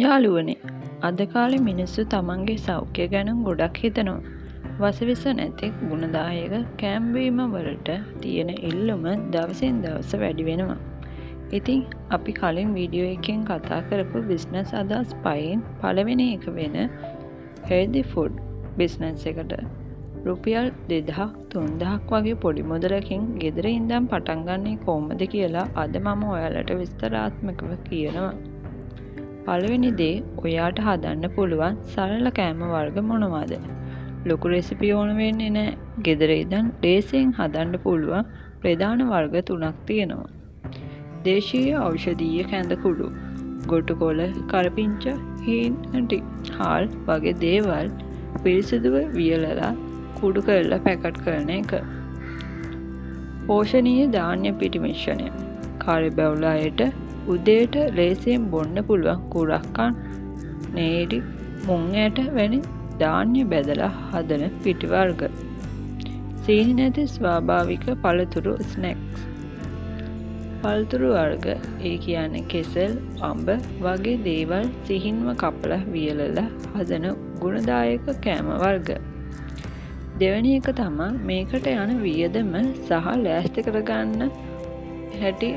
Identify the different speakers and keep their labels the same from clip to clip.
Speaker 1: යාළුවනේ, අද කාලේ මිනිස්සු තමන්ගේ සෞඛ්‍ය ගැන ගොඩක් හිතනවා. වසවිස නැති ගුණදායක කෑම්බීම වලට තියෙන ඉල්ලුම දවසින් දවස වැඩි වෙනවා. ඉතින් අපි කලින් වීඩියෝ එකෙන් කතා කරපු බිස්නස් අදහස් පහෙන් පළවෙනි එක වෙන හෙල්දි ෆුඩ් බිස්නස් එකට රුපියල් 2000-3000ක් වගේ පොඩි මුදලකින් ගෙදර ඉඳන් පටන් ගන්නේ කොහොමද කියලා අද මම ඔයාලට විස්තරාත්මකව කියනවා. පළවෙනි දේ ඔයාට හදන්න පුළුවන් සරල කෑම වර්ග මොනවද? ලොකු රෙසිපි ඕන වෙන්නේ නැහැ. ගෙදර ඉඳන් ලේසියෙන් හදන්න පුළුවන් ප්‍රධාන වර්ග 3ක් තියෙනවා. දේශීය ඖෂධීය කැඳ කුඩු, ගොටුකොළ, කරපිංච, හීන්ටි, හාල් වගේ දේවල් පිරිසිදුව වියලලා කුඩු කරලා පැකට් කරන එක. පෝෂණීය ධාන්‍ය පිටි මිශ්‍රණය. කාර්ය බහුල අයට උදේට ලේසියෙන් බොන්න පුළුවන් කුරක්කන්, නේරි, මුං ඇට වැනි ධාන්‍ය බෙදලා හදන පිටි වර්ග. සීනි නැති ස්වාභාවික පළතුරු ස්නැක්ස්. පළතුරු වර්ග ඒ කියන්නේ කෙසෙල්, අඹ වගේ දේවල් සිහින්ව කපලා වියලලා හදන ගුණදායක කෑම වර්ග. දෙවැනි එක තමයි මේකට යන වියදම සහ ලෑස්ති කරගන්න හැටි.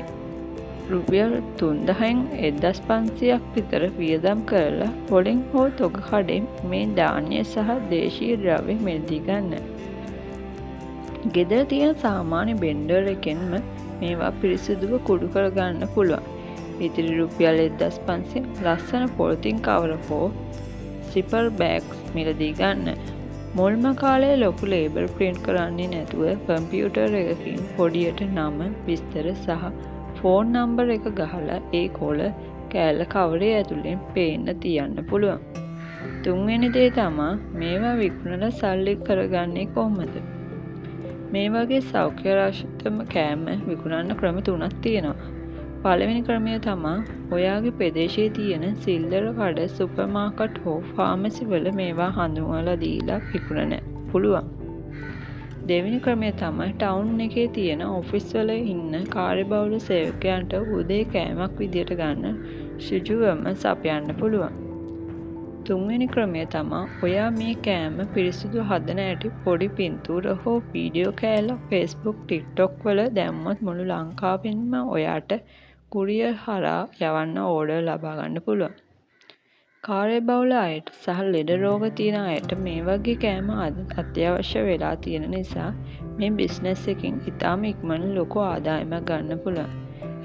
Speaker 1: රුපියල් 3000න් 1500ක් විතර වියදම් කරලා පොලින් හෝ තොග කඩෙන් මේ ධාන්‍ය සහ දේශීය ද්‍රව්‍ය මිලදී ගන්න. ගෙදර තියෙන සාමාන්‍ය බෙන්ඩර් එකෙන්ම මේවා පිරිසිදුව කුඩු කරගන්න පුළුවන්. ඉතිරි රුපියල් 1500 ලස්සන පොලිතින් කවර හෝ සිපර් බෑග්ස් මිලදී ගන්න. මුල්ම කාලේ ලොකු ලේබල් ප්‍රින්ට් කරන්නේ නැතුව කම්පියුටර් එකකින් පොඩියට නම, විස්තර සහ ෆෝන් නම්බර් එක ගහලා ඒ කොළ කෑල්ල කවරේ ඇතුලෙන් පේන්න තියන්න පුළුවන්. තුන්වෙනි දේ තමයි මේවා විකුණලා සල්ලි කරගන්නේ කොහොමද? මේ වගේ සෞඛ්‍ය රාශිතම කෑම විකුණන්න ක්‍රම 3ක් තියෙනවා. පළවෙනි ක්‍රමය තමයි ඔයාගේ ප්‍රදේශයේ තියෙන සිල්ලර කඩ, සුපර් මාකට් හෝ ෆාමසි වල මේවා හඳුන්වලා දීලා විකුණන්න පුළුවන්. දෙවෙනි ක්‍රමය තමයි ටවුන් එකේ තියෙන ඔෆිස් වල ඉන්න කාර්යබහුල සේවකයන්ට උදේ කෑමක් විදියට ගන්න ඍජුවම සපයන්න පුළුවන්. තුන්වෙනි ක්‍රමය තමයි ඔයා මේ කෑම පිරිසිදු හදන ඇති පොඩි පින්තූර හෝ වීඩියෝ කෑල්ලක් Facebook, TikTok වල දැම්මොත් මුළු ලංකාවෙන්ම ඔයාට කුරියර් හරහා යවන්න ඕඩර් ලබා ගන්න පුළුවන්. කාර්යබහුල අයට සහ ලෙඩ රෝග තියෙන අයට මේ වගේ කෑම අත්‍යවශ්‍ය වෙලා තියෙන නිසා මේ බිස්නස් එකෙන් ඉතාම ඉක්මන ලොකු ආදායමක් ගන්න පුළුවන්.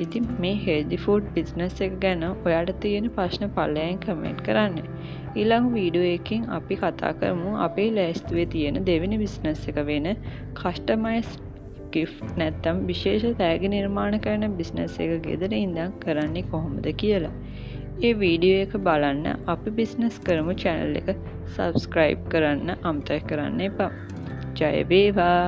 Speaker 1: ඉතින් මේ හෙල්දි ෆුඩ් බිස්නස් එක ගැන ඔයාට තියෙන ප්‍රශ්න පල්ලෙන් කමෙන්ට් කරන්න. ඊළඟ වීඩියෝ එකකින් අපි කතා කරමු අපේ ලෑස්තුවේ තියෙන දෙවෙනි බිස්නස් එක වෙන කස්ටමයිස් ගිෆ්ට් නැත්නම් විශේෂ තෑගි නිර්මාණ කරන බිස්නස් එක ගෙදර ඉඳන් කරන්නේ කොහොමද කියලා. ඒ වීඩියෝ එක බලන්න අපි බිස්නස් කරමු channel එක subscribe කරන්න අමතක කරන්න එපා. ජය වේවා.